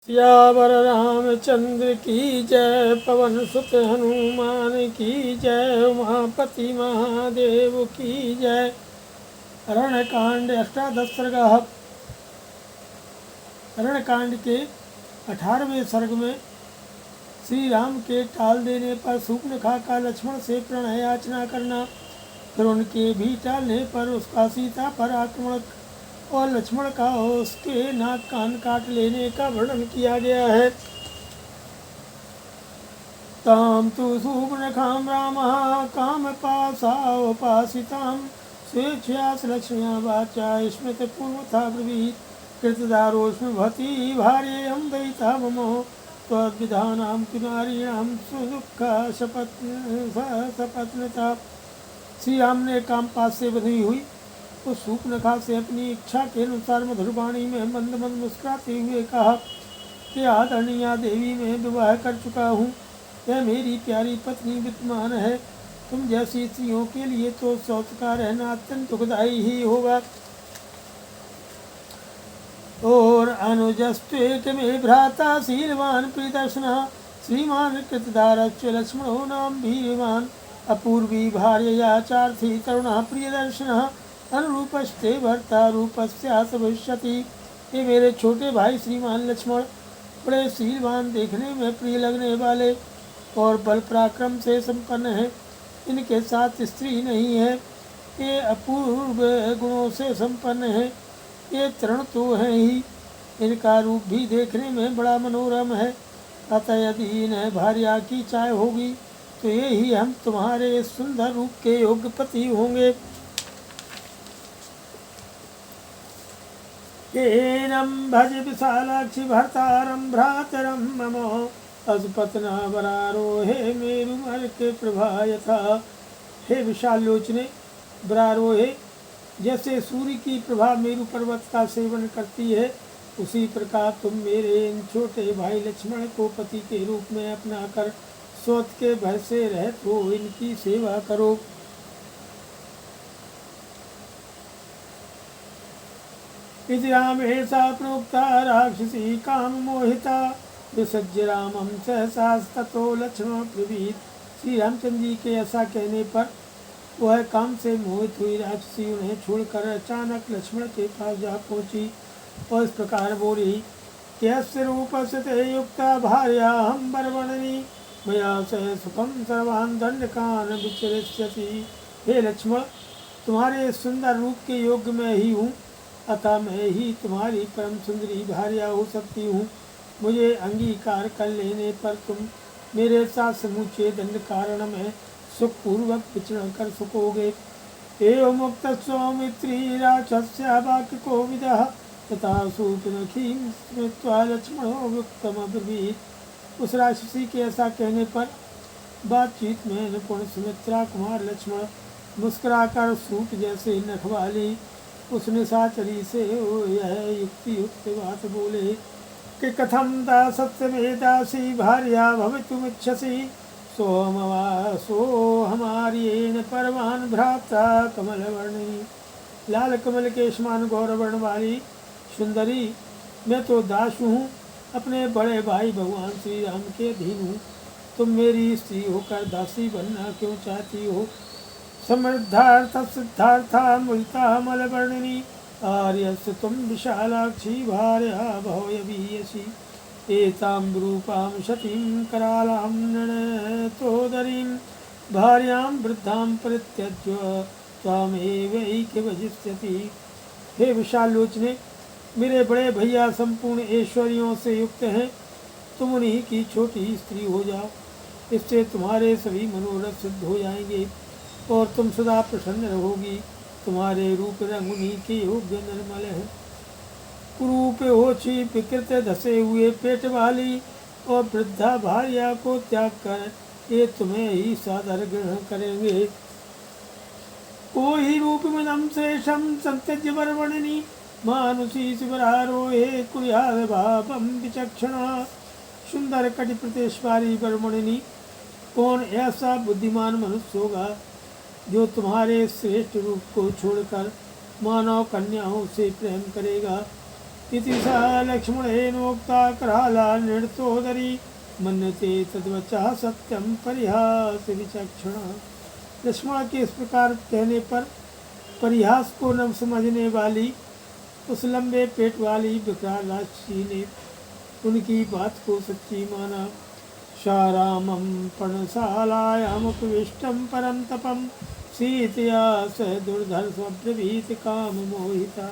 सियावर रामचंद्र की जय, पवन सुत हनुमान की जय, उमापति महादेव की जय। अरण्यकांड अष्टादश सर्ग। अरण्यकांड के 18वें सर्ग में श्री राम के टाल देने पर शूर्पणखा का लक्ष्मण से प्रणय याचना करना, फिर उनके भी टालने पर उसका सीता पर आक्रमण और लक्ष्मण का उसके नाक कान काट लेने का वर्णन किया गया है। ताम तु शूर्पणखां रामः कामपाशोपासितां स्वेच्छया लक्ष्म्या वाचा स्मृतिपूर्वथा ब्रवीत् कृतदारोऽस्मि भवती भार्येयं दयिता मम त्वद्विधानां तु नारीणां सुदुःखा सपत्नता। श्री राम ने कामपाश से बंधी हुई उस शूर्पणखा से अपनी इच्छा के अनुसार मधुर वाणी में मंद मंद मुस्कुराते हुए कहा कि आदरणीय देवी में विवाह कर चुका हूँ, यह मेरी प्यारी पत्नी विद्यमान है। तुम जैसी स्त्रियों के लिए तो शौच का रहना अत्यंत दुखदायी ही होगा। और अनुजस्त्वेक में भ्राता शीलवान प्रियदर्शनः श्रीमान कृतदारश्च लक्ष्मणो नाम वीर्यवान अपूर्वी भार्ययाचार्थी तरुणः प्रियदर्शनः अनुरूपस्ते भर्ता रूपस्यास भविष्यति। ये मेरे छोटे भाई श्रीमान लक्ष्मण बड़े शीलवान, देखने में प्रिय लगने वाले और बल पराक्रम से संपन्न है। इनके साथ स्त्री नहीं है, ये अपूर्व गुणों से संपन्न है। ये तरुण तो हैं ही, इनका रूप भी देखने में बड़ा मनोरम है। अतः यदि इन्हें भार्या की चाह होगी तो ये ही हम तुम्हारे सुंदर रूप के योग्य पति होंगे। एनं भज विशालाक्षि भर्तारं भ्रातरं मम असुपत्ना वरारोहे मेरुमर्क के प्रभा यथा। हे विशाल लोचने, वरारोहे जैसे सूर्य की प्रभा मेरु पर्वत का सेवन करती है, उसी प्रकार तुम मेरे इन छोटे भाई लक्ष्मण को पति के रूप में अपना कर शोध के भय से रहत हो इनकी सेवा करो। इति रामेशा प्रोक्ता राक्षसी काम मोहिता विसज्य रामं सहसा ततो लक्ष्मण ब्रवीत्। श्री रामचंद्र जी के ऐसा कहने पर वह काम से मोहित हुई राक्षसी उन्हें छोड़कर अचानक लक्ष्मण के पास जा पहुंची और इस प्रकार बोली कि यस्य रूपस्य ते युक्ता भार्या हम बर्वणनी मया सह सुखम सर्वान् दंडकान् विचरिष्यति। हे लक्ष्मण, तुम्हारे सुंदर रूप के योग्य मैं ही हूँ, अतः मैं ही तुम्हारी परम सुंदरी भार्या हो सकती हूँ। मुझे अंगीकार कर लेने पर तुम मेरे साथ समूचे दंड कारण में सुखपूर्वक विचरण कर सकोगे। एवं मुक्त सौमित्री राक्षस्या वाक्य को विदः तथा शूर्पणखीं स्मृत्वा लक्ष्मणो युक्तम अब्रवीत्। उस राक्षसी के ऐसा कहने पर बातचीत में निपुण सुमित्रा कुमार लक्ष्मण मुस्कुराकर सूट जैसे नख वाली उस निशाचरी से यह युक्ति युक्त बात बोले कि कथम दासत्य में दासी भार्या भवितुमिच्छसि सो हमारी परवान भ्राता कमल वर्णी। लाल कमल के समान गौरवर्ण वाली सुंदरी, मैं तो दास हूँ, अपने बड़े भाई भगवान श्री राम के अधीन हूँ। तुम मेरी स्त्री होकर दासी बनना क्यों चाहती हो। समृद्धार्थ सिद्धार्था मुल्ता मलवर्णिनी आर्यस्य तुम विशालाक्षी भार्या भवयवीयसी। एतां रूपां शतीं करालां नृणतोदरीं भार्यां वृद्धां परित्यज्य त्वामेवैके भजिष्यति। हे विशाल लोचने, मेरे बड़े भैया संपूर्ण ऐश्वर्यों से युक्त हैं, तुम उन्हीं की छोटी स्त्री हो जाओ। इससे तुम्हारे सभी मनोरथ सिद्ध हो जाएंगे और तुम सदा प्रसन्न रहोगी। तुम्हारे रूप रंग उन्हीं के योग्य निर्मल है। कुरूप ओछी विकृत धसे हुए पेट वाली और वृद्धा भार्या को त्याग कर ये तुम्हें ही सादर ग्रहण करेंगे। कोई रूप मिदं शेषम संत्यज्य वर्वणिनी मानुषी शिवरारोहे कुर्याद भावं विचक्षणा। सुंदर कटि प्रतिश्वारी वर्वणिनी, कौन ऐसा बुद्धिमान मनुष्य होगा जो तुम्हारे श्रेष्ठ रूप को छोड़कर मानव कन्याओं से प्रेम करेगा। इति सा लक्ष्मणेनोक्ता कराला नृतोदरी मन्यते तद्वचः सत्यम परिहास विचक्षणा। लक्ष्मण के इस प्रकार कहने पर परिहास को न समझने वाली उस लंबे पेट वाली विकराल राक्षसी ने उनकी बात को सच्ची माना। शारामं पर्णशालायामुपविष्टं परं तपं सीतया सह दुर्धर्षब्रवीत काम मोहिता।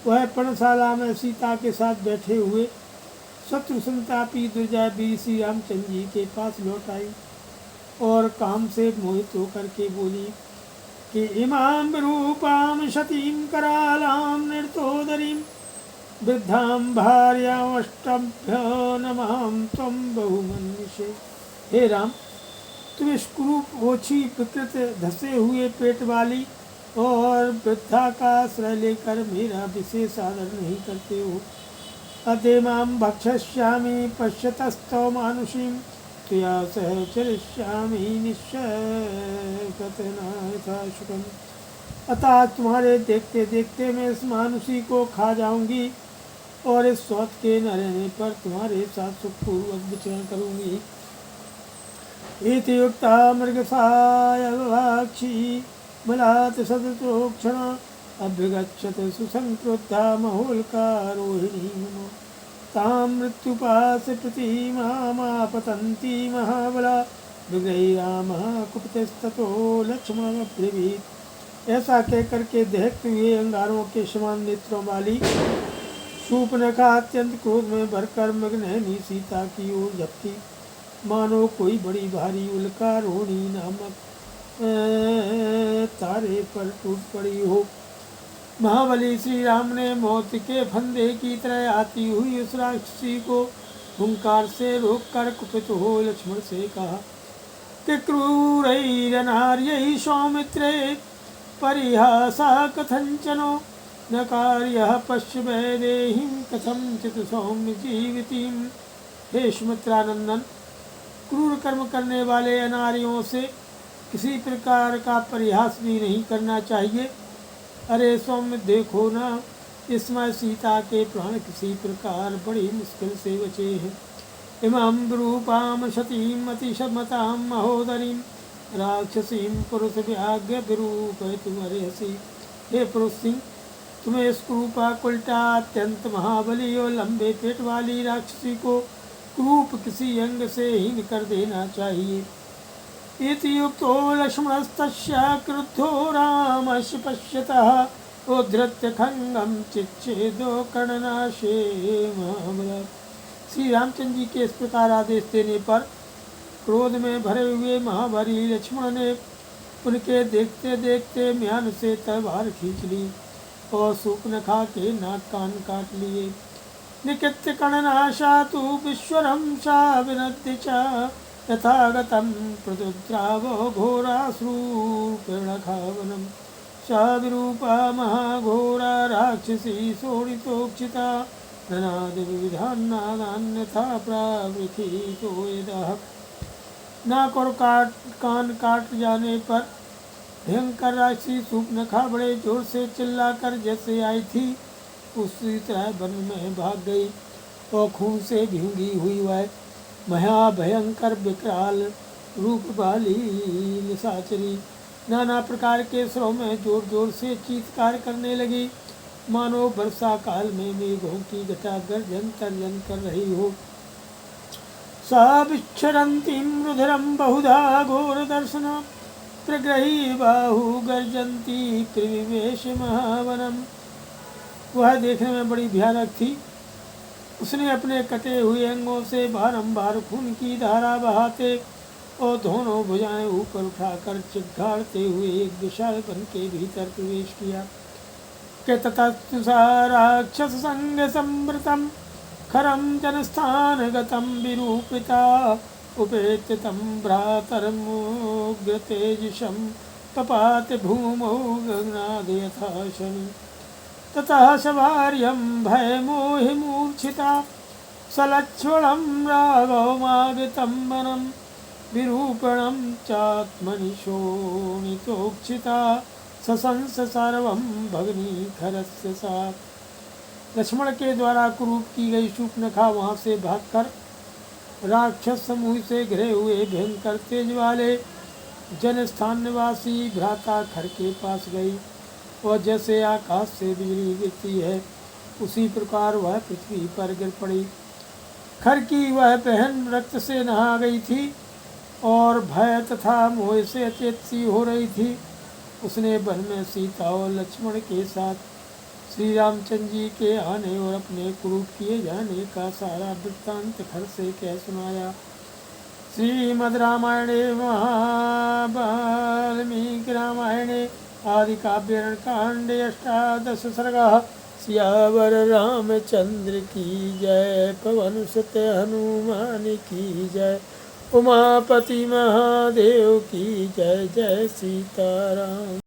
वह पर्णशाला में सीता के साथ बैठे हुए शत्रु संतापी दुर्जय वीर श्री रामचंद्र जी के पास लौट आई और काम से मोहित होकर के बोली कि इमां रूपां सतीं करालां नृतोदरीं वृद्धां भार्यामष्टभ्य नमां त्वं बहुमन्युषे। हे राम, तुम इस कुरूप ओछी विकृत धसे हुए पेट वाली और वृद्धा का आश्रय लेकर मेरा विशेष आदर नहीं करते हो। अतः मां भक्षयिष्यामि पश्यतस्तव मानुषीं त्वया सह चरिष्यामि निश्चयकतना शुकम्। अतः तुम्हारे देखते देखते मैं इस मानुषी को खा जाऊंगी और इस स्वत के न रहने पर तुम्हारे साथ सुखपूर्वक विचरण करूंगी। इति युक्ता मृगसायवाक्षी बलात् सततोक्षण अभ्यगच्छत सुसंक्रुद्धा महोल्कारोहिणी नमो। तां मृत्युपास प्रतिमामापतन्ती महाबला विग्रहीरामः कुपितस्ततो लक्ष्मणमब्रवीत्। ऐसा कह करके दहकते हुए अंगारों के समान नेत्रों वाली शूर्पणखा अत्यंत क्रोध में भरकर मग्नहनी सीता की ओर झपटी, मानो कोई बड़ी भारी उल्का रोहिणी नामक तारे पर टूट पड़ी हो। महाबली श्री राम ने मौत के फंदे की तरह आती हुई उस राक्षसी को हुंकार से रोककर कुपित हो लक्ष्मण से कहा कि क्रूरैरनार्यै सौमित्रे परिहासः कथंचनो न कार्यः पश्य वैदेहीं कथंचित् सौम्य जीवितीं। हे सुमित्रानंदन, क्रूर कर्म करने वाले अनार्यों से किसी प्रकार का परिहास भी नहीं करना चाहिए। अरे सौम्य, देखो ना, इसमें सीता के प्राण किसी प्रकार बड़ी मुश्किल से बचे हैं। इमां रूपां सतीं अतिशमतां महोदरीं राक्षसीं पुरुष व्याघ्र विरूपयितुमर्हसि। हे पुरुष सिंह, तुम्हें इस कुरूपा कुल्टा अत्यंत महाबली और लंबे पेट वाली राक्षसी को क्रूप किसी अंग से हीन कर देना चाहिए। इति युक्तो लक्ष्मणस्तस्य क्रुद्धो रामस्य पश्यतः उद्धृत्य खड्गं चिच्छेदो कर्णनाशे महाबला। श्री रामचंद्र जी के इस प्रकार आदेश देने पर क्रोध में भरे हुए महाबली लक्ष्मण ने उनके देखते देखते म्यान से तलवार खींच ली और शूर्पणखा के नाक कान काट लिए। निकृत्य कर्णनाशा तु विश्वरं सा विनद्य च यथागतं प्रदुद्रावो घोराश्रूर्पणखावनं। सा विरूपा महाघोरा राक्षसी शोणितोक्षिता ननादविविधान्नादान्यथा प्रावृथितो यदः। नाक और कान काट जाने पर भयंकर राक्षसी शूर्पणखा बड़े जोर से चिल्लाकर जैसे आई थी उसी तरह वन में भाग गई और खून से भींगी हुई वह महाभयंकर विकराल रूप वाली निशाचरी नाना प्रकार के स्वरों में जोर जोर से चीत्कार करने लगी, मानो वर्षा काल में मेघों की घटा गर्जन तर्जन कर रही हो। सा विच्छरन्तीं रुधिरं बहुधा घोर दर्शन प्रग्रही बाहु गर्जन्ती त्रिविवेश महावनम। वह देखने में बड़ी भयानक थी। उसने अपने कटे हुए अंगों से बारंबार खून की धारा बहाते और दोनों भुजाएं ऊपर उठाकर चिघाड़ते हुए एक विशाल वन के भीतर प्रवेश किया। के ततस्तुषा राक्षस संग संवृतम खरम जनस्थानगतं विरूपिता उपेत्य तं भ्रातरमुग्र तेजसं पपात भूमौ गगनाद यथा शनि। ततः सवार्यं भयमोहिमूर्छिता सलक्ष्मणं राघवमागतं वनं विरूपणं चात्मनि शोणितोक्षिता सशंस सर्वं भगिनीखरस्य सा। लक्ष्मण के द्वारा कुरूप की गई शूर्पणखा वहाँ से भागकर राक्षस समूह से घिरे हुए भयंकर तेज वाले जन स्थान निवासी भ्राता खर के पास गई और जैसे आकाश से बिजली गिरती है उसी प्रकार वह पृथ्वी पर गिर पड़ी। खर की वह बहन रक्त से नहा गई थी और भय तथा मोह से अचेत सी हो रही थी। उसने वन में सीता और लक्ष्मण के साथ श्री रामचंद्र जी के आने और अपने कुरूप किए जाने का सारा वृत्तांत खर से कह सुनाया। श्रीमद् रामायणे वाल्मीकि रामायणे आदि काव्य कांडे 18 सर्गः। सियावर रामचंद्र की जय, पवन सुत हनुमान की जय, उमापति महादेव की जय। जय सीताराम।